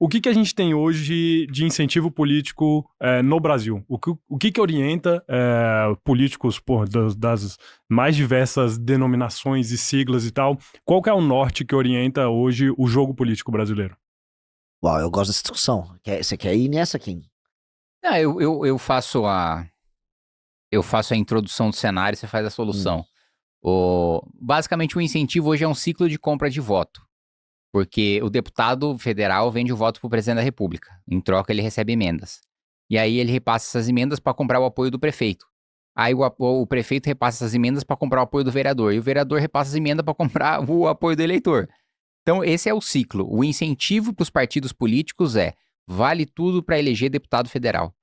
o que a gente tem hoje de incentivo político no Brasil? O que orienta políticos das mais diversas denominações e siglas e tal? Qual que é o norte que orienta hoje o jogo político brasileiro? Uau, eu gosto dessa discussão. Você quer ir nessa, Kim? Não, eu faço a introdução do cenário e você faz a solução. Basicamente, o incentivo hoje é um ciclo de compra de voto. Porque o deputado federal vende o voto para o presidente da República. Em troca, ele recebe emendas. E aí ele repassa essas emendas para comprar o apoio do prefeito. Aí o prefeito repassa essas emendas para comprar o apoio do vereador. E o vereador repassa as emendas para comprar o apoio do eleitor. Então, esse é o ciclo. O incentivo para os partidos políticos vale tudo para eleger deputado federal.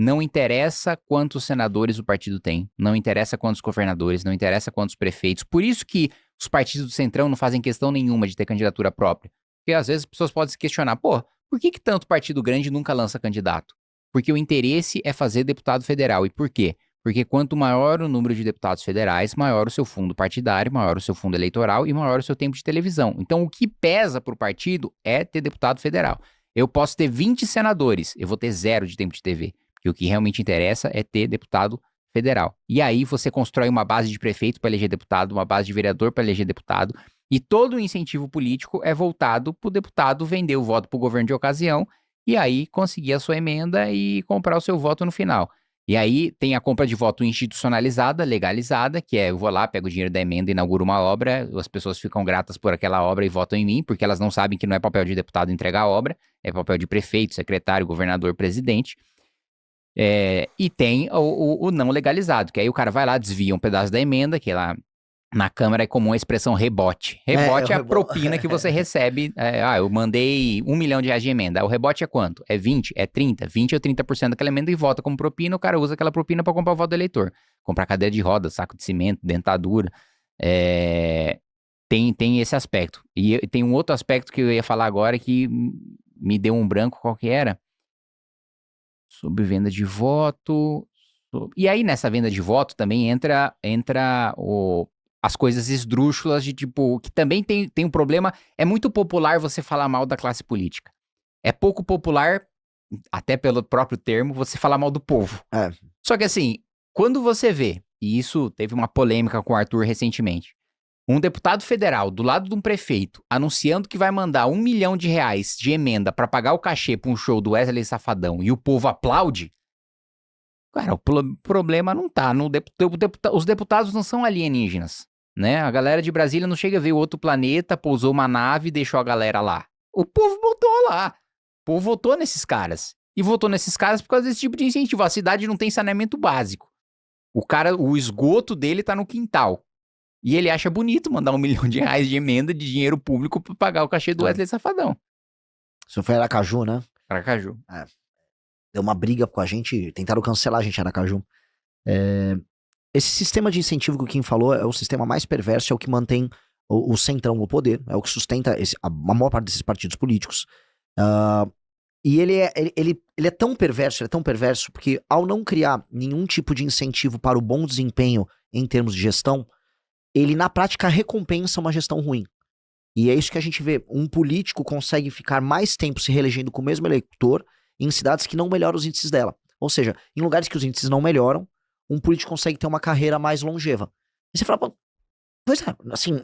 Não interessa quantos senadores o partido tem, não interessa quantos governadores, não interessa quantos prefeitos. Por isso que os partidos do Centrão não fazem questão nenhuma de ter candidatura própria. Porque às vezes as pessoas podem se questionar, por que tanto partido grande nunca lança candidato? Porque o interesse é fazer deputado federal. E por quê? Porque quanto maior o número de deputados federais, maior o seu fundo partidário, maior o seu fundo eleitoral e maior o seu tempo de televisão. Então, o que pesa para o partido é ter deputado federal. Eu posso ter 20 senadores, eu vou ter 0 de tempo de TV. Porque o que realmente interessa é ter deputado federal. E aí você constrói uma base de prefeito para eleger deputado, uma base de vereador para eleger deputado, e todo o incentivo político é voltado para o deputado vender o voto para o governo de ocasião e aí conseguir a sua emenda e comprar o seu voto no final. E aí tem a compra de voto institucionalizada, legalizada, que eu vou lá, pego o dinheiro da emenda, inauguro uma obra, as pessoas ficam gratas por aquela obra e votam em mim, porque elas não sabem que não é papel de deputado entregar a obra, é papel de prefeito, secretário, governador, presidente. E tem o não legalizado, que aí o cara vai lá, desvia um pedaço da emenda, que lá na Câmara é comum a expressão rebote. Rebote é a propina que você recebe. Eu mandei R$1 milhão de emenda. O rebote é quanto? É 20? É 30? 20 ou 30% daquela emenda e vota como propina, o cara usa aquela propina para comprar o voto do eleitor. Comprar cadeira de roda, saco de cimento, dentadura. Tem esse aspecto. E tem um outro aspecto que eu ia falar agora que me deu um branco, qual que era? Sobre venda de voto. E aí, nessa venda de voto, também entra as coisas esdrúxulas de tipo, que também tem um problema. É muito popular você falar mal da classe política. É pouco popular, até pelo próprio termo, você falar mal do povo. Só que assim, quando você vê, e isso teve uma polêmica com o Arthur recentemente, um deputado federal do lado de um prefeito anunciando que vai mandar R$1 milhão de emenda para pagar o cachê para um show do Wesley Safadão e o povo aplaude, cara, o problema não tá no os deputados não são alienígenas, né? A galera de Brasília não chega a ver outro planeta, pousou uma nave e deixou a galera lá. O povo votou lá. O povo votou nesses caras. E votou nesses caras por causa desse tipo de incentivo. A cidade não tem saneamento básico. O esgoto dele tá no quintal. E ele acha bonito mandar R$1 milhão de emenda de dinheiro público pra pagar o cachê do Wesley Safadão. Isso foi Aracaju, né? Aracaju. Deu uma briga com a gente, tentaram cancelar a gente em Aracaju. Esse sistema de incentivo que o Kim falou é o sistema mais perverso, é o que mantém o centrão no poder, é o que sustenta a maior parte desses partidos políticos. E ele é tão perverso, porque ao não criar nenhum tipo de incentivo para o bom desempenho em termos de gestão, ele na prática recompensa uma gestão ruim. E é isso que a gente vê. Um político consegue ficar mais tempo se reelegendo com o mesmo eleitor em cidades que não melhoram os índices dela. Ou seja, em lugares que os índices não melhoram, um político consegue ter uma carreira mais longeva. E você fala, pois é, assim,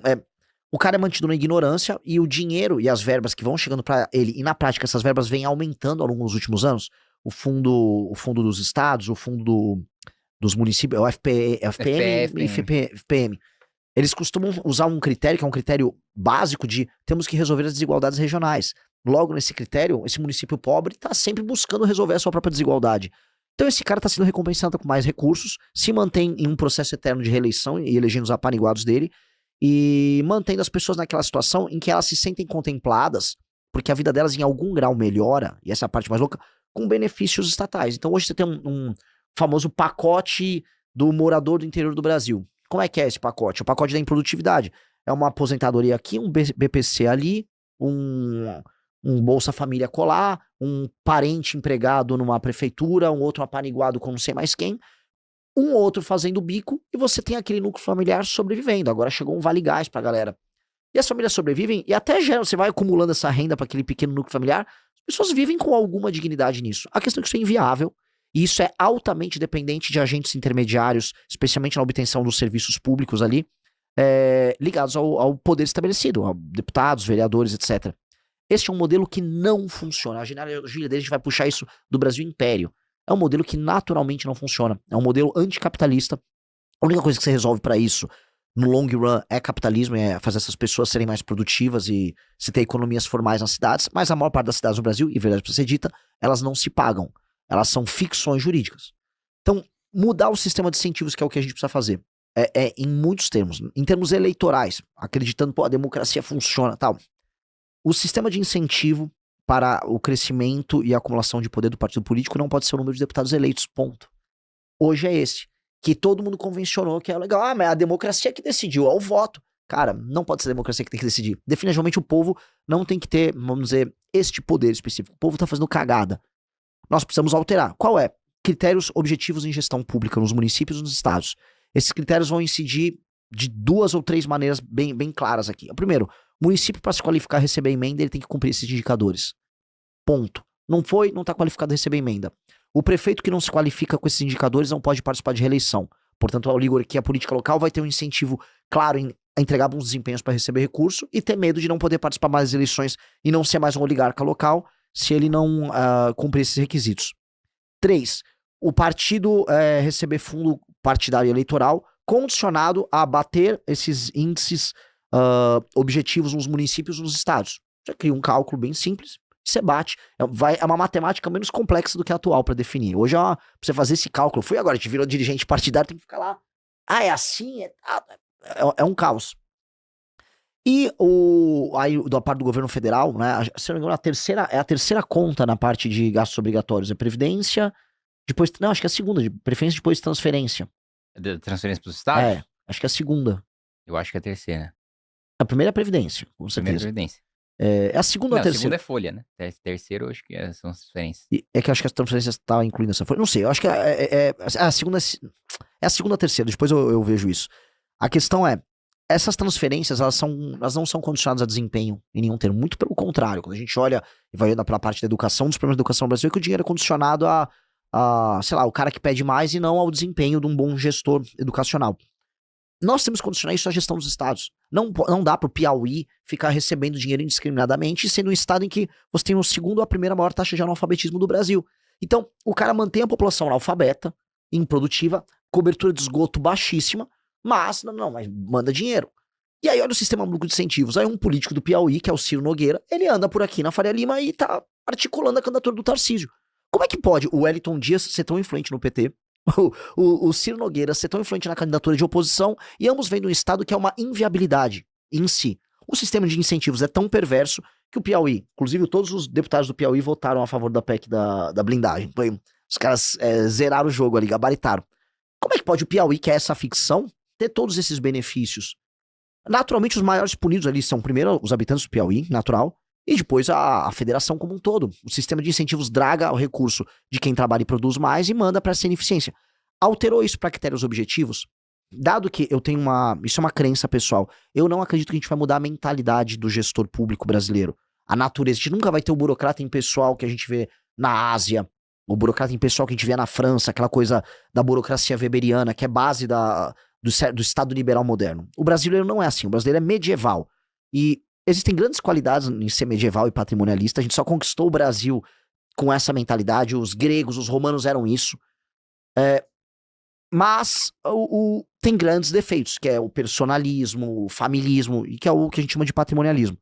o cara é mantido na ignorância e o dinheiro e as verbas que vão chegando pra ele, e na prática essas verbas vêm aumentando ao longo dos últimos anos. O fundo dos estados, o fundo dos municípios, o FPM e FPM. Eles costumam usar um critério, que é um critério básico de temos que resolver as desigualdades regionais. Logo, nesse critério, esse município pobre está sempre buscando resolver a sua própria desigualdade. Então esse cara está sendo recompensado com mais recursos, se mantém em um processo eterno de reeleição e elegendo os apaniguados dele, e mantendo as pessoas naquela situação em que elas se sentem contempladas, porque a vida delas em algum grau melhora, e essa é a parte mais louca, com benefícios estatais. Então hoje você tem um famoso pacote do morador do interior do Brasil. Como é que é esse pacote? O pacote da improdutividade. É uma aposentadoria aqui, um BPC ali, um Bolsa Família colar, um parente empregado numa prefeitura, um outro apaniguado com não sei mais quem, um outro fazendo bico, e você tem aquele núcleo familiar sobrevivendo. Agora chegou um Vale Gás pra galera. E as famílias sobrevivem, e até você vai acumulando essa renda para aquele pequeno núcleo familiar, As pessoas vivem com alguma dignidade nisso. A questão é que isso é inviável, e isso é altamente dependente de agentes intermediários, especialmente na obtenção dos serviços públicos ali, ligados ao poder estabelecido, a deputados, vereadores, etc. Este é um modelo que não funciona. A genealogia dele, a gente vai puxar isso do Brasil Império. É um modelo que naturalmente não funciona. É um modelo anticapitalista. A única coisa que você resolve para isso, no long run, é capitalismo, é fazer essas pessoas serem mais produtivas e se ter economias formais nas cidades, mas a maior parte das cidades no Brasil, e verdade precisa ser dita, elas não se pagam. Elas são ficções jurídicas. Então, mudar o sistema de incentivos, que é o que a gente precisa fazer, em muitos termos. Em termos eleitorais, acreditando, pô, a democracia funciona, tal. O sistema de incentivo para o crescimento e a acumulação de poder do partido político não pode ser o número de deputados eleitos, ponto. Hoje é esse. Que todo mundo convencionou que é legal. Ah, mas a democracia que decidiu, é o voto. Cara, não pode ser a democracia que tem que decidir. Definitivamente o povo não tem que ter, vamos dizer, este poder específico. O povo tá fazendo cagada. Nós precisamos alterar. Qual é? Critérios objetivos em gestão pública nos municípios e nos estados. Esses critérios vão incidir de 2 ou 3 maneiras bem claras aqui. O primeiro, o município, para se qualificar a receber emenda, ele tem que cumprir esses indicadores. Ponto. Não foi, não está qualificado a receber emenda. O prefeito que não se qualifica com esses indicadores não pode participar de reeleição. Portanto, a oligarquia política local vai ter um incentivo claro em entregar bons desempenhos para receber recurso e ter medo de não poder participar mais das eleições e não ser mais um oligarca local se ele não cumprir esses requisitos. 3. O partido receber fundo partidário eleitoral condicionado a bater esses índices objetivos nos municípios e nos estados. Já cria um cálculo bem simples. Você bate, é uma matemática menos complexa do que a atual para definir. Hoje, pra você fazer esse cálculo, fui agora, a gente virou dirigente partidário, tem que ficar lá. Ah, é assim? É um caos. E aí, da parte do governo federal, né, se não me engano, a terceira conta na parte de gastos obrigatórios. É previdência, depois, não, acho que é a segunda, de preferência depois transferência. Transferência para os estados? Acho que é a segunda. Eu acho que é a terceira. A primeira é a previdência, com certeza. Primeira é a previdência. É a segunda ou a terceira? A segunda é folha, né? Terceiro, eu acho que são as transferências. É que eu acho que as transferências estavam incluindo essa folha. Não sei, eu acho que a segunda é a segunda ou a terceira, depois eu vejo isso. A questão é, essas transferências, elas não são condicionadas a desempenho em nenhum termo. Muito pelo contrário, quando a gente olha e vai olhando pela parte da educação, dos problemas da educação no Brasil, é que o dinheiro é condicionado sei lá, o cara que pede mais e não ao desempenho de um bom gestor educacional. Nós temos que condicionar isso à gestão dos estados. Não dá pro Piauí ficar recebendo dinheiro indiscriminadamente, sendo um estado em que você tem o segundo ou a primeira maior taxa de analfabetismo do Brasil. Então, o cara mantém a população analfabeta, improdutiva, cobertura de esgoto baixíssima, mas manda dinheiro. E aí olha o sistema maluco de incentivos. Aí um político do Piauí, que é o Ciro Nogueira, ele anda por aqui na Faria Lima e tá articulando a candidatura do Tarcísio. Como é que pode o Wellington Dias ser tão influente no PT, o Ciro Nogueira ser tão influente na candidatura de oposição e ambos vêm de um estado que é uma inviabilidade em si? O sistema de incentivos é tão perverso que o Piauí, inclusive todos os deputados do Piauí votaram a favor da PEC da blindagem. Os caras zeraram o jogo ali, gabaritaram. Como é que pode o Piauí, que é essa ficção, ter todos esses benefícios? Naturalmente, os maiores punidos ali são primeiro os habitantes do Piauí, natural, e depois a federação como um todo. O sistema de incentivos draga o recurso de quem trabalha e produz mais e manda para essa ineficiência. Alterou isso para critérios objetivos? Dado que eu tenho isso é uma crença pessoal, eu não acredito que a gente vai mudar a mentalidade do gestor público brasileiro. A natureza, a gente nunca vai ter o burocrata impessoal que a gente vê na Ásia, o burocrata impessoal que a gente vê na França, aquela coisa da burocracia weberiana, que é base do Estado liberal moderno. O brasileiro não é assim, o brasileiro é medieval. E existem grandes qualidades em ser medieval e patrimonialista, a gente só conquistou o Brasil com essa mentalidade, os gregos, os romanos eram isso. Mas tem grandes defeitos, que é o personalismo, o familismo, e que é o que a gente chama de patrimonialismo.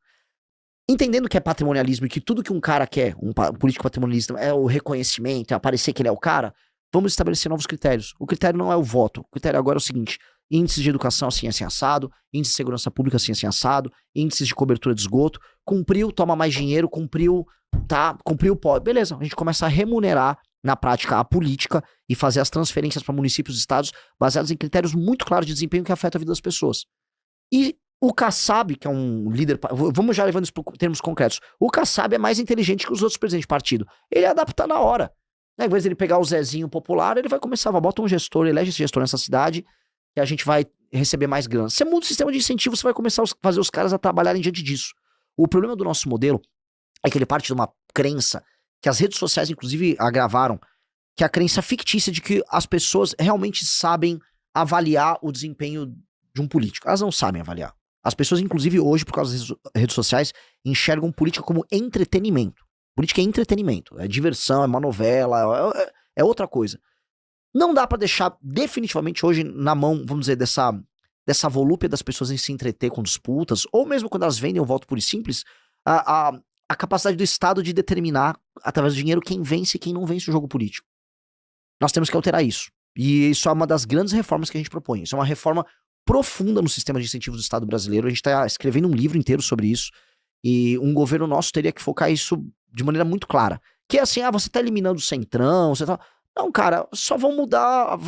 Entendendo que é patrimonialismo e que tudo que um cara quer, um político patrimonialista, é o reconhecimento, é aparecer que ele é o cara, vamos estabelecer novos critérios. O critério não é o voto, o critério agora é o seguinte: índices de educação assim assado, índices de segurança pública assim assado, índices de cobertura de esgoto, cumpriu, toma mais dinheiro, cumpriu, pode. Beleza, a gente começa a remunerar na prática a política e fazer as transferências para municípios e estados baseados em critérios muito claros de desempenho que afetam a vida das pessoas. E o Kassab, que é um líder, vamos já levando isso para termos concretos, o Kassab é mais inteligente que os outros presidentes de partido. Ele adapta na hora. Ao invés de ele pegar o Zezinho popular, ele vai começar, bota um gestor, elege esse gestor nessa cidade, e a gente vai receber mais grana. Você muda o sistema de incentivo, você vai começar a fazer os caras a trabalharem diante disso. O problema do nosso modelo é que ele parte de uma crença que as redes sociais, inclusive, agravaram, que é a crença fictícia de que as pessoas realmente sabem avaliar o desempenho de um político. Elas não sabem avaliar. As pessoas, inclusive, hoje, por causa das redes sociais, enxergam política como entretenimento. Política é entretenimento, é diversão, é uma novela, é outra coisa. Não dá pra deixar definitivamente hoje na mão, vamos dizer, dessa volúpia das pessoas em se entreter com disputas, ou mesmo quando elas vendem o voto puro e simples, a capacidade do Estado de determinar, através do dinheiro, quem vence e quem não vence o jogo político. Nós temos que alterar isso. E isso é uma das grandes reformas que a gente propõe. Isso é uma reforma profunda no sistema de incentivos do Estado brasileiro. A gente está escrevendo um livro inteiro sobre isso. E um governo nosso teria que focar isso de maneira muito clara. Que é assim, você tá eliminando o centrão, você tá... Não, cara, só vai mudar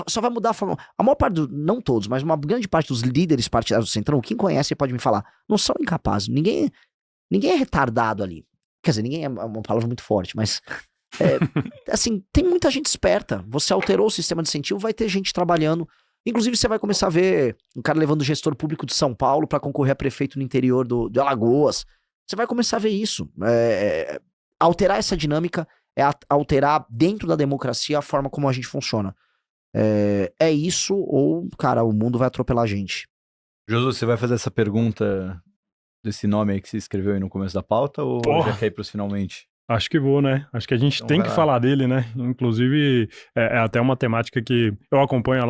a forma. A maior parte, não todos, mas uma grande parte dos líderes partidários do centrão, quem conhece pode me falar, não são incapazes. Ninguém é retardado ali. Quer dizer, ninguém é uma palavra muito forte, mas... assim, tem muita gente esperta. Você alterou o sistema de incentivo, vai ter gente trabalhando. Inclusive, você vai começar a ver um cara levando o gestor público de São Paulo para concorrer a prefeito no interior de Alagoas. Você vai começar a ver isso. Alterar essa dinâmica é alterar dentro da democracia a forma como a gente funciona. É isso ou, cara, o mundo vai atropelar a gente. Josu, você vai fazer essa pergunta desse nome aí que você escreveu aí no começo da pauta ou já quer ir pros finalmente? Acho que vou, né? Acho que a gente tem que falar dele, né? Inclusive, é até uma temática que eu acompanho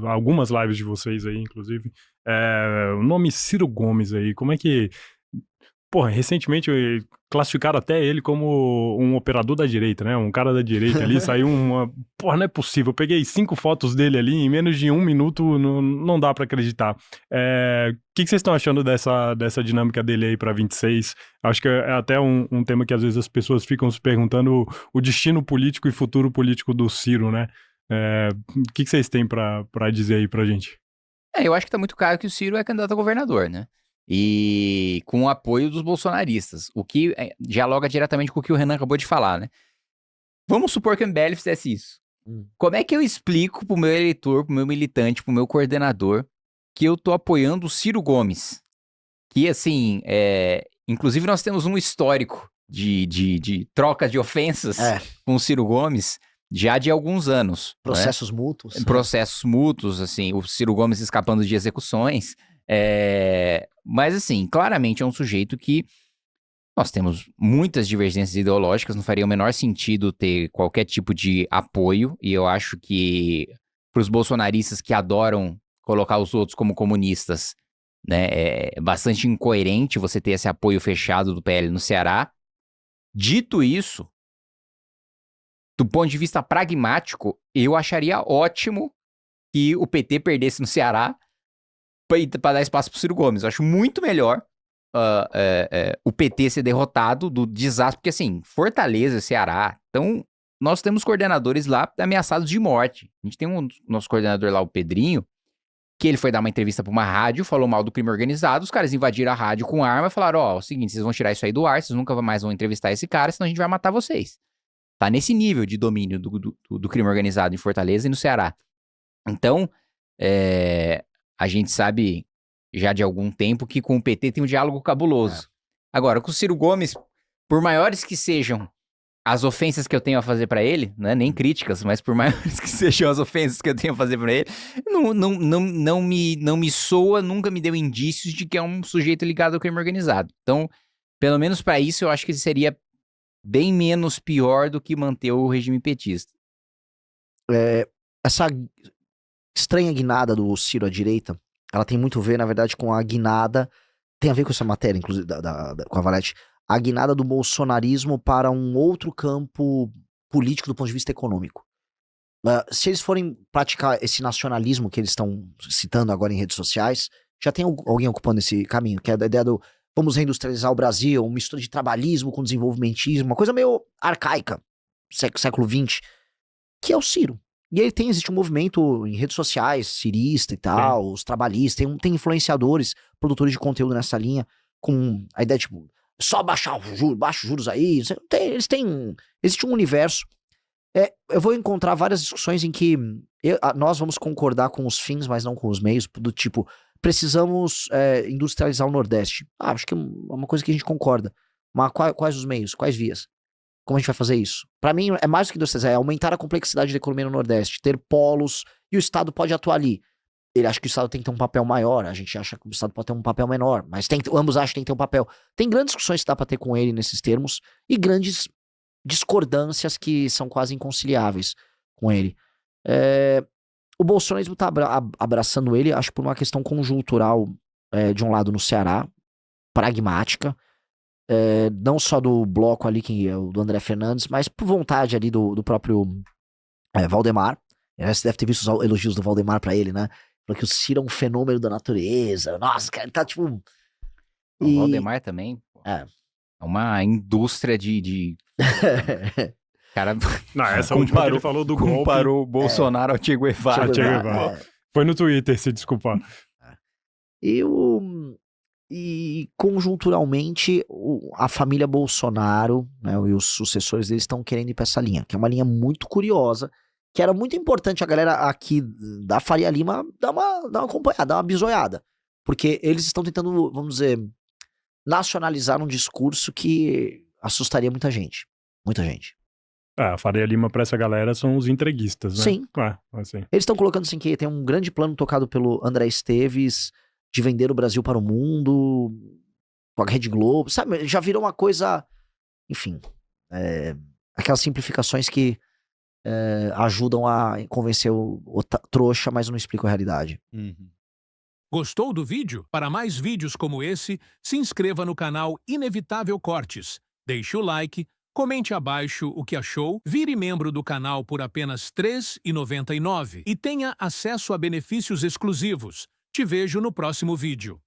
algumas lives de vocês aí, inclusive. O nome Ciro Gomes aí, como é que... Porra, recentemente classificaram até ele como um operador da direita, né? Um cara da direita ali, saiu uma... Porra, não é possível. Eu peguei 5 fotos dele ali, em menos de 1 minuto, não dá pra acreditar. O que vocês estão achando dessa dinâmica dele aí pra 26? Acho que é até um tema que às vezes as pessoas ficam se perguntando o destino político e futuro político do Ciro, né? O que vocês têm pra dizer aí pra gente? Eu acho que tá muito claro que o Ciro é candidato a governador, né? E com o apoio dos bolsonaristas, o que dialoga diretamente com o que o Renan acabou de falar, né? Vamos supor que o MBL fizesse isso. Como é que eu explico pro meu eleitor, pro meu militante, pro meu coordenador, que eu tô apoiando o Ciro Gomes? Que, assim, inclusive nós temos um histórico de troca de ofensas com o Ciro Gomes já de alguns anos. Processos mútuos. Processos mútuos, assim, o Ciro Gomes escapando de execuções. Mas, assim, claramente é um sujeito que nós temos muitas divergências ideológicas, não faria o menor sentido ter qualquer tipo de apoio, e eu acho que para os bolsonaristas que adoram colocar os outros como comunistas, né, é bastante incoerente você ter esse apoio fechado do PL no Ceará. Dito isso, do ponto de vista pragmático, eu acharia ótimo que o PT perdesse no Ceará para dar espaço pro Ciro Gomes. Eu acho muito melhor o PT ser derrotado do desastre, porque assim, Fortaleza, Ceará, então nós temos coordenadores lá ameaçados de morte. A gente tem nosso coordenador lá, o Pedrinho, que ele foi dar uma entrevista pra uma rádio, falou mal do crime organizado, os caras invadiram a rádio com arma e falaram, é o seguinte, vocês vão tirar isso aí do ar, vocês nunca mais vão entrevistar esse cara, senão a gente vai matar vocês. Tá nesse nível de domínio do crime organizado em Fortaleza e no Ceará. Então, a gente sabe já de algum tempo que com o PT tem um diálogo cabuloso. Agora, com o Ciro Gomes, por maiores que sejam as ofensas que eu tenho a fazer pra ele, né, nem críticas, mas por maiores que sejam as ofensas que eu tenho a fazer pra ele, não me soa, nunca me deu indícios de que é um sujeito ligado ao crime organizado. Então, pelo menos pra isso, eu acho que seria bem menos pior do que manter o regime petista. Essa estranha guinada do Ciro à direita, ela tem muito a ver, na verdade, com a guinada, tem a ver com essa matéria, inclusive, com a Valete, a guinada do bolsonarismo para um outro campo político do ponto de vista econômico. Se eles forem praticar esse nacionalismo que eles estão citando agora em redes sociais, já tem alguém ocupando esse caminho, que é a ideia do vamos reindustrializar o Brasil, uma mistura de trabalhismo com desenvolvimentismo, uma coisa meio arcaica, século XX, que é o Ciro. E aí existe um movimento em redes sociais, cirista e tal, os trabalhistas, tem influenciadores, produtores de conteúdo nessa linha, com a ideia de, tipo, só baixar baixa os juros aí, existe um universo. Eu vou encontrar várias discussões em que nós vamos concordar com os fins, mas não com os meios, do tipo, precisamos industrializar o Nordeste. Acho que é uma coisa que a gente concorda. Mas quais os meios? Quais vias? Como a gente vai fazer isso? Para mim, é mais do que 2 é aumentar a complexidade da economia no Nordeste, ter polos, e o Estado pode atuar ali. Ele acha que o Estado tem que ter um papel maior, a gente acha que o Estado pode ter um papel menor, mas ambos acham que tem que ter um papel. Tem grandes discussões que dá pra ter com ele nesses termos, e grandes discordâncias que são quase inconciliáveis com ele. O bolsonarismo tá abraçando ele, acho por uma questão conjuntural, de um lado no Ceará, pragmática, não só do bloco ali, que é o do André Fernandes, mas por vontade ali do próprio Valdemar. Você deve ter visto os elogios do Valdemar pra ele, né? Falou que o Ciro é um fenômeno da natureza. Nossa, cara, ele tá tipo... O Valdemar também É uma indústria de... Cara, não, essa última que ele falou do golpe... Comparou o Bolsonaro ao Che Guevara. Foi no Twitter, se desculpar. E conjunturalmente, a família Bolsonaro, né, e os sucessores deles estão querendo ir pra essa linha, que é uma linha muito curiosa, que era muito importante a galera aqui da Faria Lima dar uma acompanhada, dar uma bisoiada. Porque eles estão tentando, vamos dizer, nacionalizar um discurso que assustaria muita gente. Muita gente. A Faria Lima pra essa galera são os entreguistas, né? Sim. Assim. Eles estão colocando assim que tem um grande plano tocado pelo André Esteves de vender o Brasil para o mundo, com a Rede Globo, sabe? Já virou uma coisa, enfim, aquelas simplificações que ajudam a convencer o trouxa, mas não explicam a realidade. Uhum. Gostou do vídeo? Para mais vídeos como esse, se inscreva no canal Inevitável Cortes, deixe o like, comente abaixo o que achou, vire membro do canal por apenas R$ 3,99 e tenha acesso a benefícios exclusivos. Te vejo no próximo vídeo.